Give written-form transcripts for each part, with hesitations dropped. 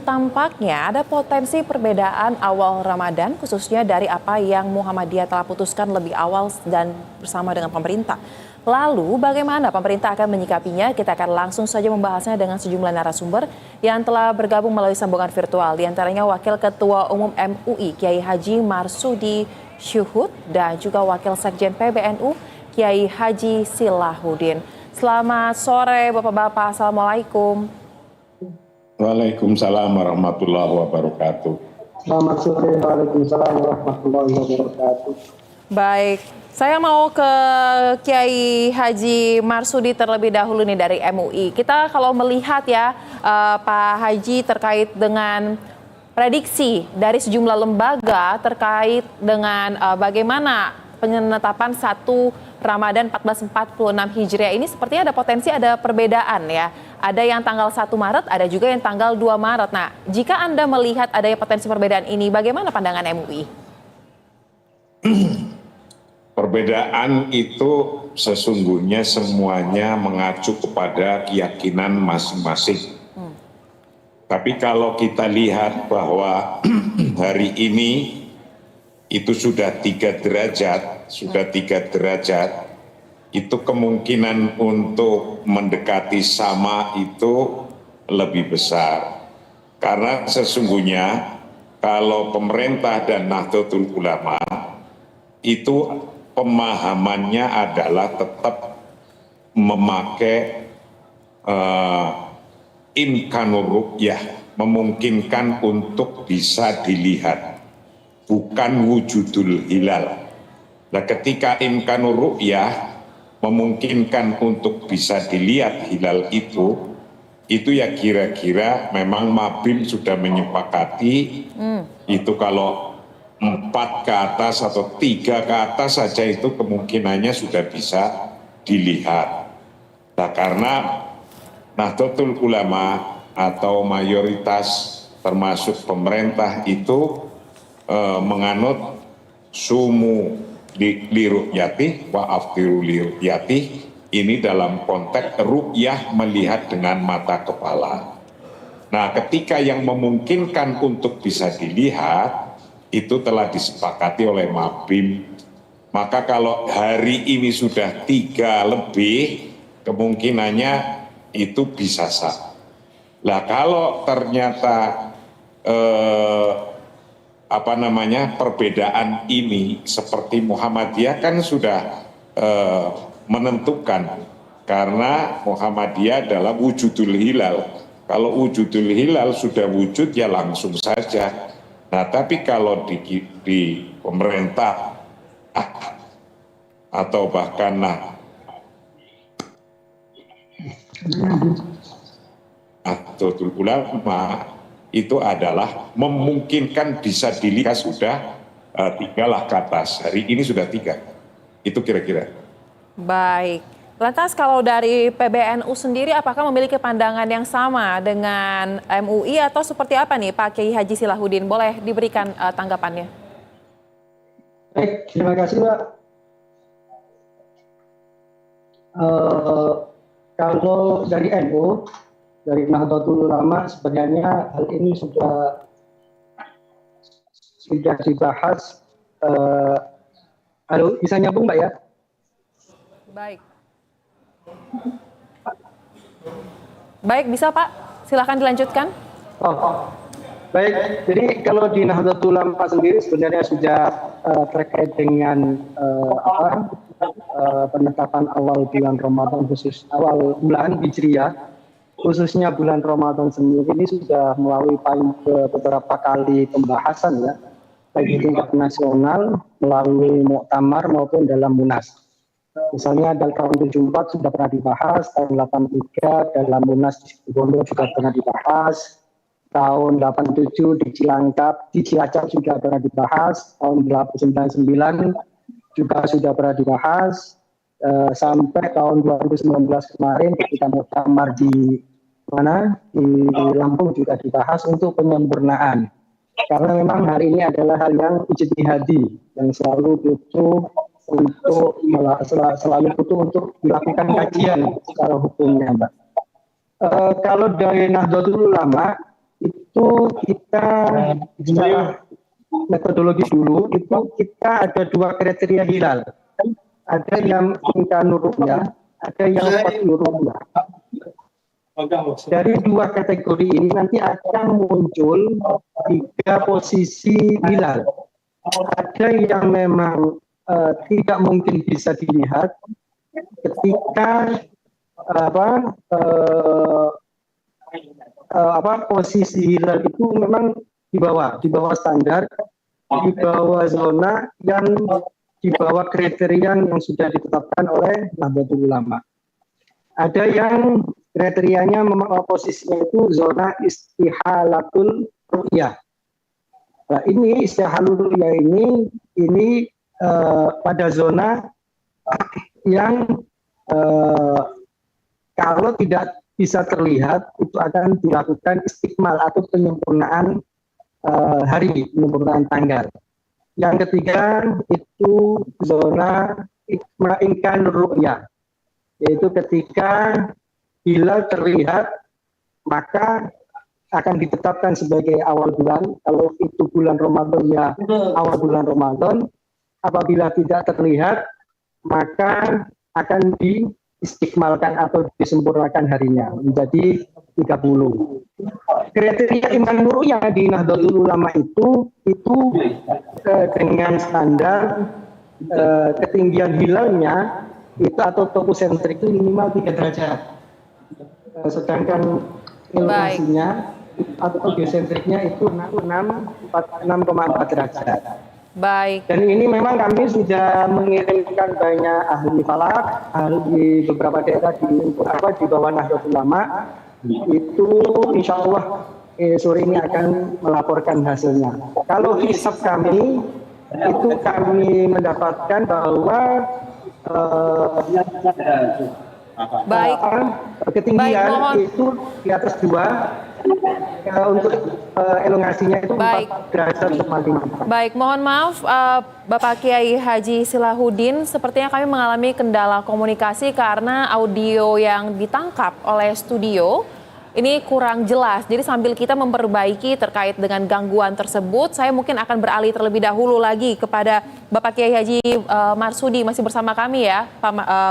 tampaknya ada potensi perbedaan awal Ramadan khususnya dari apa yang Muhammadiyah telah putuskan lebih awal dan bersama dengan pemerintah. Lalu bagaimana pemerintah akan menyikapinya? Kita akan langsung saja membahasnya dengan sejumlah narasumber yang telah bergabung melalui sambungan virtual. Di antaranya Wakil Ketua Umum MUI Kiai Haji Marsudi Syuhud dan juga Wakil Sekjen PBNU Kiai Haji Silahuddin. Selamat sore Bapak-Bapak, Assalamualaikum. Waalaikumsalam warahmatullahi wabarakatuh. Selamat sore, waalaikumsalam warahmatullahi wabarakatuh. Baik, saya mau ke Kiai Haji Marsudi terlebih dahulu nih dari MUI. Kita kalau melihat ya Pak Haji terkait dengan prediksi dari sejumlah lembaga terkait dengan bagaimana penetapan 1 Ramadan 1446 Hijriah ini sepertinya ada potensi ada perbedaan ya. Ada yang tanggal 1 Maret, ada juga yang tanggal 2 Maret. Nah, jika Anda melihat adanya potensi perbedaan ini, bagaimana pandangan MUI? Perbedaan itu sesungguhnya semuanya mengacu kepada keyakinan masing-masing. Tapi kalau kita lihat bahwa hari ini itu sudah 3 derajat, itu kemungkinan untuk mendekati sama itu lebih besar. Karena sesungguhnya kalau pemerintah dan Nahdlatul Ulama itu pemahamannya adalah tetap memakai imkanur ru'yah, memungkinkan untuk bisa dilihat, bukan wujudul hilal. Nah, ketika imkanur ru'yah memungkinkan untuk bisa dilihat hilal itu ya kira-kira memang Mabim sudah menyepakati itu kalau 4 ke atas atau 3 ke atas saja itu kemungkinannya sudah bisa dilihat. Nah, karena Nahdlatul Ulama atau mayoritas termasuk pemerintah itu menganut sumu liru'yati wa aftiru liru'yati, ini dalam konteks ru'yah melihat dengan mata kepala. Nah, ketika yang memungkinkan untuk bisa dilihat itu telah disepakati oleh Mabim, maka kalau hari ini sudah 3 lebih, kemungkinannya itu bisa sah. Lah kalau ternyata perbedaan ini seperti Muhammadiyah kan sudah menentukan, karena Muhammadiyah adalah wujudul hilal. Kalau wujudul hilal sudah wujud ya langsung saja. Nah, tapi kalau di pemerintah atau bahkan Nahdlatul Ulama itu adalah memungkinkan bisa dilihat sudah 3 lah ke atas. Hari ini sudah 3. Itu kira-kira. Baik. Lantas kalau dari PBNU sendiri apakah memiliki pandangan yang sama dengan MUI atau seperti apa nih Pak Kiai Haji Silahuddin? Boleh diberikan tanggapannya. Baik, terima kasih Pak. Kalau dari NU, dari Nahdlatul Ulama sebenarnya hal ini sudah dibahas. Halo, bisa nyambung Mbak ya? Baik. Baik, bisa Pak. Silakan dilanjutkan. Oh, baik. Jadi kalau di Nahdlatul Ulama sendiri sebenarnya sudah terkait dengan penetapan awal bulan Ramadan, khusus awal bulan Hijriah, khususnya bulan Ramadan sendiri ini sudah melalui beberapa kali pembahasan ya, baik di tingkat nasional melalui muktamar maupun dalam Munas. Misalnya dalam tahun 74 sudah pernah dibahas, tahun 83 dalam Munas di Situbondo juga pernah dibahas, tahun 87 di Cilacap juga pernah dibahas, tahun 99 juga sudah pernah dibahas, sampai tahun 2019 kemarin ketika muktamar di Lampung juga dibahas untuk penyempurnaan. Karena memang hari ini adalah hal yang ijtihadi yang selalu butuh untuk dilakukan kajian secara hukumnya, Mbak. Kalau dari Nahdlatul Ulama itu kita secara metodologi dulu itu kita ada dua kriteria hilal. Ada yang imkanur ru'yah, ada yang qat'ur ru'yah. Dari dua kategori ini nanti akan muncul tiga posisi hilal. Ada yang memang tidak mungkin bisa dilihat ketika posisi hilal itu memang di bawah standar, di bawah zona yang di bawah kriteria yang sudah ditetapkan oleh Nahdlatul Ulama. Ada yang kriterianya memang posisinya itu zona istihalatul ru'yah. Nah, ini istihalatul ru'yah ini pada zona yang kalau tidak bisa terlihat itu akan dilakukan istikmal atau penyempurnaan hari, penyempurnaan tanggal. Yang ketiga itu zona imkan ru'yah, yaitu ketika hilal terlihat maka akan ditetapkan sebagai awal bulan. Kalau itu bulan Ramadan ya awal bulan Ramadan. Apabila tidak terlihat maka akan diistikmalkan atau disempurnakan harinya menjadi 30. Kriteria iman ru'yah di Nahdlatul Ulama itu dengan standar ketinggian hilalnya itu atau toposentrik itu minimal 3 derajat. Sedangkan elevasinya atau geosentriknya itu 6,4 derajat. Baik. Dan ini memang kami sudah mengirimkan banyak ahli falak, ahli beberapa daerah di bawah Nahdlatul Ulama. Itu insya Allah sore ini akan melaporkan hasilnya. Kalau hisab kami itu kami mendapatkan bahwa Baik. Ketinggian Baik, itu di atas 2, untuk elongasinya itu 4 derajat 5. Baik, mohon maaf Bapak Kiai Haji Silahuddin, sepertinya kami mengalami kendala komunikasi karena audio yang ditangkap oleh studio ini kurang jelas. Jadi sambil kita memperbaiki terkait dengan gangguan tersebut, saya mungkin akan beralih terlebih dahulu lagi kepada Bapak Kiai Haji Marsudi. Masih bersama kami ya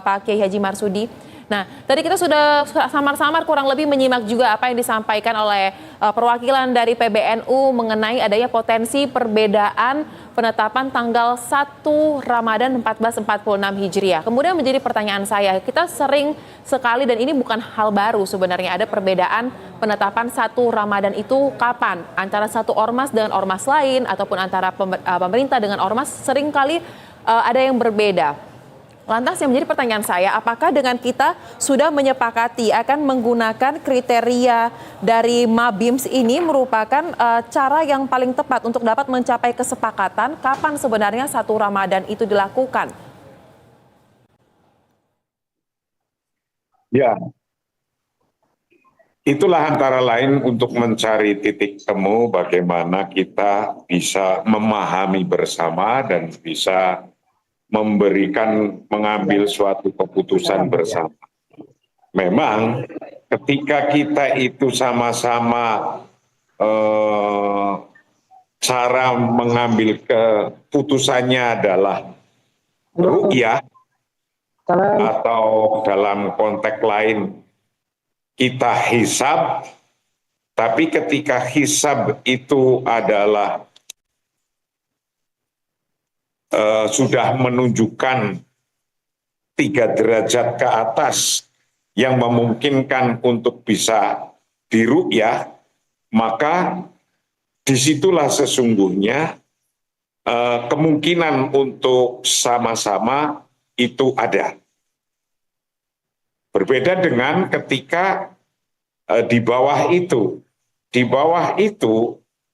Pak Kiai Haji Marsudi. Nah, tadi kita sudah samar-samar kurang lebih menyimak juga apa yang disampaikan oleh perwakilan dari PBNU mengenai adanya potensi perbedaan penetapan tanggal 1 Ramadan 1446 Hijriah. Kemudian menjadi pertanyaan saya, kita sering sekali dan ini bukan hal baru sebenarnya ada perbedaan penetapan 1 Ramadan itu kapan antara satu ormas dengan ormas lain ataupun antara pemerintah dengan ormas seringkali ada yang berbeda. Lantas yang menjadi pertanyaan saya, apakah dengan kita sudah menyepakati akan menggunakan kriteria dari Mabims ini merupakan cara yang paling tepat untuk dapat mencapai kesepakatan kapan sebenarnya 1 Ramadan itu dilakukan? Ya, itulah antara lain untuk mencari titik temu bagaimana kita bisa memahami bersama dan bisa mengambil suatu keputusan bersama. Memang ketika kita itu sama-sama cara mengambil keputusannya adalah ru'yah atau dalam konteks lain kita hisab, tapi ketika hisab itu adalah sudah menunjukkan 3 derajat ke atas yang memungkinkan untuk bisa diru'yah, maka disitulah sesungguhnya kemungkinan untuk sama-sama itu ada. Berbeda dengan ketika di bawah itu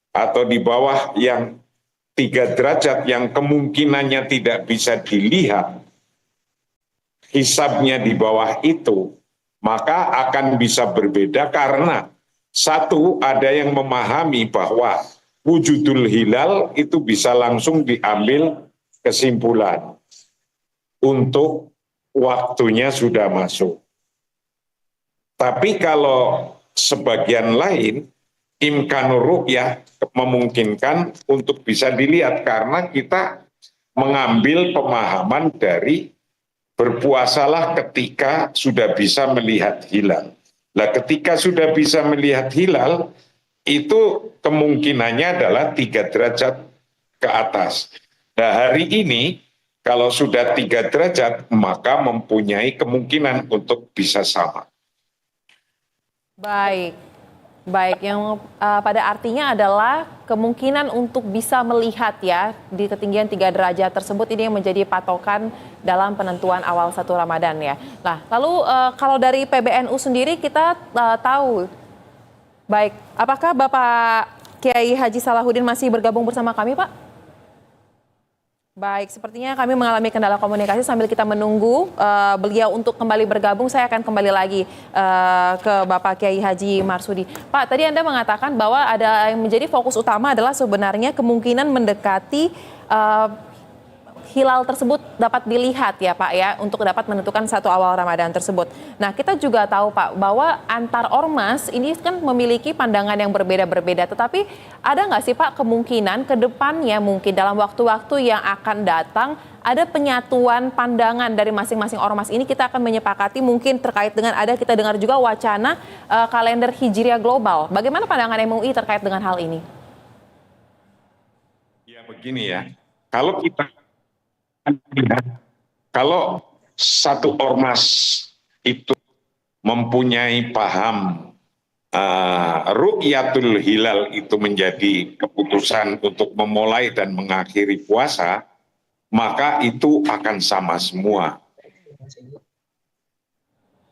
atau di bawah yang 3 derajat yang kemungkinannya tidak bisa dilihat, hisabnya di bawah itu, maka akan bisa berbeda karena satu, ada yang memahami bahwa wujudul hilal itu bisa langsung diambil kesimpulan untuk waktunya sudah masuk. Tapi kalau sebagian lain imkanur ru'yah memungkinkan untuk bisa dilihat karena kita mengambil pemahaman dari berpuasalah ketika sudah bisa melihat hilal. Nah, ketika sudah bisa melihat hilal, itu kemungkinannya adalah 3 derajat ke atas. Nah, hari ini kalau sudah 3 derajat, maka mempunyai kemungkinan untuk bisa sama. Baik, baik. Yang pada artinya adalah kemungkinan untuk bisa melihat ya di ketinggian 3 derajat tersebut ini yang menjadi patokan dalam penentuan awal 1 Ramadan ya. Nah, lalu kalau dari PBNU sendiri kita tahu, baik, apakah Bapak Kiai Haji Salahuddin masih bergabung bersama kami, Pak? Baik, sepertinya kami mengalami kendala komunikasi sambil kita menunggu beliau untuk kembali bergabung. Saya akan kembali lagi ke Bapak Kiai Haji Marsudi. Pak, tadi Anda mengatakan bahwa ada yang menjadi fokus utama adalah sebenarnya kemungkinan mendekati hilal tersebut dapat dilihat ya Pak ya, untuk dapat menentukan 1 awal Ramadan tersebut. Nah, kita juga tahu Pak bahwa antar ormas ini kan memiliki pandangan yang berbeda-berbeda, tetapi ada nggak sih Pak kemungkinan ke depannya mungkin dalam waktu-waktu yang akan datang ada penyatuan pandangan dari masing-masing ormas ini, kita akan menyepakati mungkin terkait dengan ada kita dengar juga wacana kalender Hijriah global. Bagaimana pandangan MUI terkait dengan hal ini? Ya begini ya, kalau satu ormas itu mempunyai paham ru'yatul hilal itu menjadi keputusan untuk memulai dan mengakhiri puasa, maka itu akan sama semua.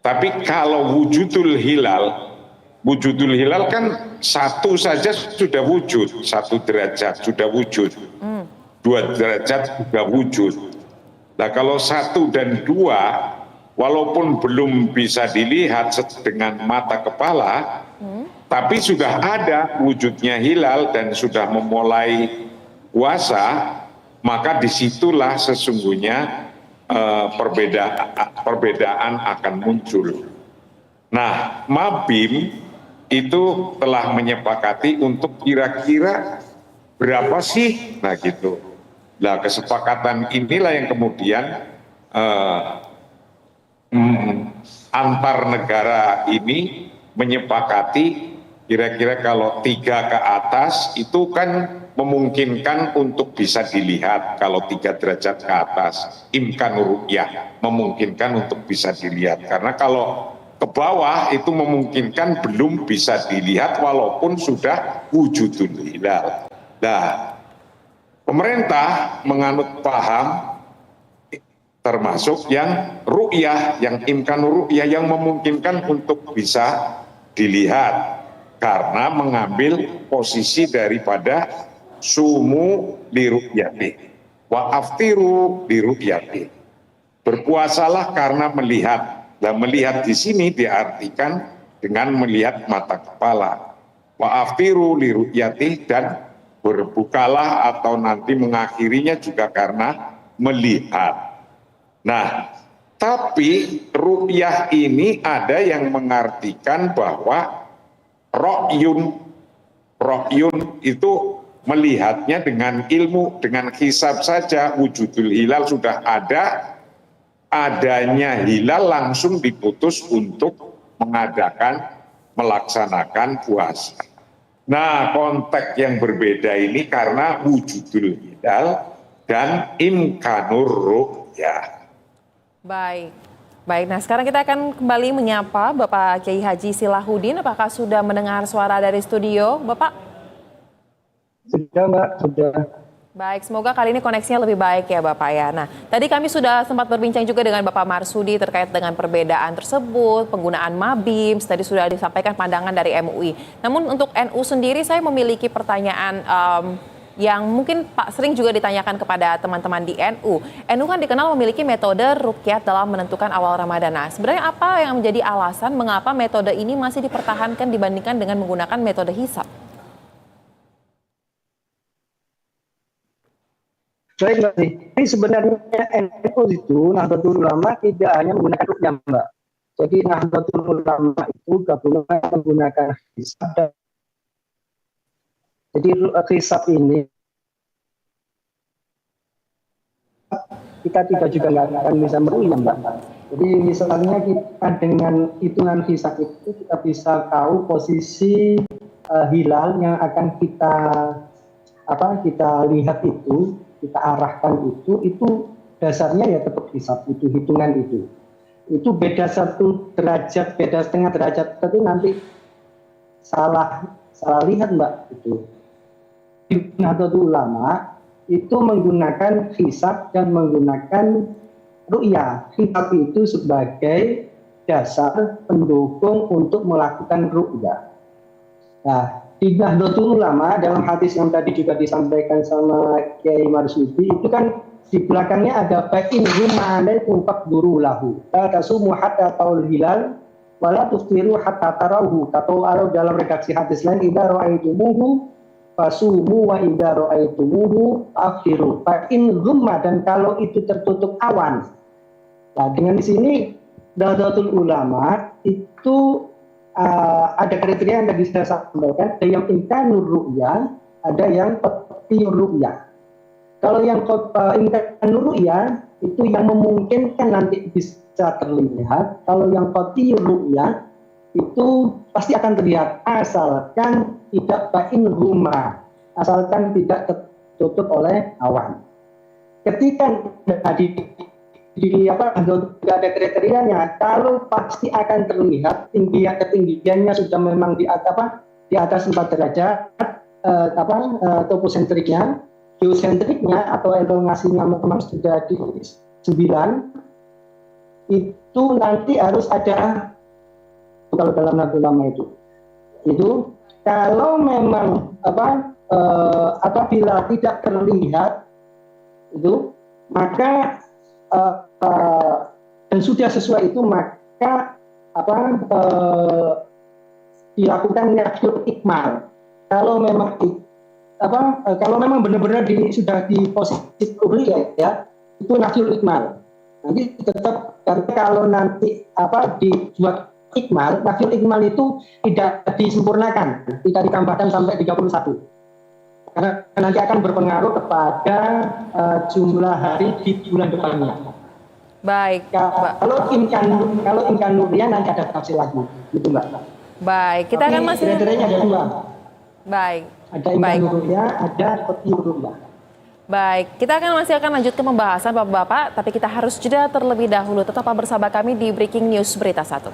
Tapi kalau wujudul hilal kan 1 saja sudah wujud, 1 derajat sudah wujud. 2 derajat juga wujud. Nah, kalau 1 dan 2, walaupun belum bisa dilihat dengan mata kepala, tapi sudah ada wujudnya hilal dan sudah memulai puasa, maka disitulah sesungguhnya perbedaan akan muncul. Nah, Mabim itu telah menyepakati untuk kira-kira berapa sih? Nah gitu. Nah, kesepakatan inilah yang kemudian antar negara ini menyepakati kira-kira kalau 3 ke atas itu kan memungkinkan untuk bisa dilihat. Kalau 3 derajat ke atas, imkanur ru'yah memungkinkan untuk bisa dilihat. Karena kalau ke bawah itu memungkinkan belum bisa dilihat walaupun sudah wujudul hilal. Nah, pemerintah menganut paham termasuk yang ru'yah, yang imkanur ru'yah, yang memungkinkan untuk bisa dilihat karena mengambil posisi daripada sumu li ru'yati wa aftiru li ru'yati. Berpuasalah karena melihat. Nah, melihat di sini diartikan dengan melihat mata kepala. Wa aftiru li ru'yati, dan berbukalah atau nanti mengakhirinya juga karena melihat. Nah, tapi ru'yah ini ada yang mengartikan bahwa ro'yun itu melihatnya dengan ilmu, dengan hisab saja. Wujudul hilal sudah ada, adanya hilal langsung diputus untuk melaksanakan puasa. Nah, konteks yang berbeda ini karena wujudul hilal dan imkanur ru'yah. Baik, baik. Nah, sekarang kita akan kembali menyapa Bapak Kiai Haji Salahuddin. Apakah sudah mendengar suara dari studio, Bapak? Sudah, Mbak, sudah. Baik, semoga kali ini koneksinya lebih baik ya Bapak ya. Nah, tadi kami sudah sempat berbincang juga dengan Bapak Marsudi terkait dengan perbedaan tersebut, penggunaan Mabim, tadi sudah disampaikan pandangan dari MUI. Namun untuk NU sendiri saya memiliki pertanyaan yang mungkin Pak sering juga ditanyakan kepada teman-teman di NU. NU kan dikenal memiliki metode ruqyah dalam menentukan awal Ramadan. Nah, sebenarnya apa yang menjadi alasan mengapa metode ini masih dipertahankan dibandingkan dengan menggunakan metode hisab? Baik, Mbak. Ini sebenarnya NU itu, Nahdlatul Ulama, tidak hanya menggunakan ruqyah, Mbak. Jadi Nahdlatul Ulama itu gabungan menggunakan hisab Jadi hisab ini kita tidak juga nggak akan bisa meru'yah, Mbak. Jadi misalnya kita dengan hitungan hisab itu kita bisa tahu posisi hilal yang akan kita lihat itu, kita arahkan itu dasarnya ya tetap hisab itu, hitungan itu. Itu beda 1 derajat, beda setengah derajat, tapi nanti salah lihat, Mbak, itu. Nahdlatul Ulama itu menggunakan hisab dan menggunakan ru'yah. Hisab itu sebagai dasar pendukung untuk melakukan ru'yah. Nah, di Nahdlatul Ulama dalam hadis yang tadi juga disampaikan sama Kiai Marsudi itu kan di belakangnya ada fa'in huma alaikum faqduru lahu la tasumu hatta taul hilal wala tuftiru hatta tarahu, atau dalam redaksi hadis lain idza ra'aitumuhu fasumu wa idza ra'aitumuhu aftiru fa'in huma, dan kalau itu tertutup awan. Nah, dengan di sini Nahdlatul Ulama itu ada kriteria yang tadi saya sampaikan, ada yang imkanur ru'yah, ada yang qat'iyur ru'yah. Kalau yang imkanur ru'yah itu yang memungkinkan nanti bisa terlihat. Kalau yang qat'iyur ru'yah itu pasti akan terlihat asalkan tidak bain huma, asalkan tidak tertutup oleh awan. Ketika ada kriterianya, kalau pasti akan terlihat ketinggiannya sudah memang di atas 4 derajat, toposentriknya, geosentriknya atau elongasinya memang sudah di 9, itu nanti harus ada, kalau dalam Nahdlatul Ulama itu kalau memang apabila tidak terlihat itu, maka dan sudah sesuai itu, maka dilakukan nafsul ikmal. Kalau memang benar-benar sudah di posisi ru'yah ya, itu nafsul ikmal. Nanti tetap, kalau nanti dibuat ikmal, nafsul ikmal itu tidak disempurnakan, tidak ditambahkan sampai 31. Karena nanti akan berpengaruh kepada jumlah hari di bulan depannya. Baik, Kalau imkan nuriyah nanti ada tafsir lagi, gitu, Mbak. Baik, kita akan masih. Kriterianya ada 2. Baik. Ada imkan nuriyah, ada qat'iyur ru'yah. Baik, kita masih akan lanjut ke pembahasan Bapak-Bapak, tapi kita harus jeda terlebih dahulu. Tetaplah bersama kami di Breaking News Berita 1.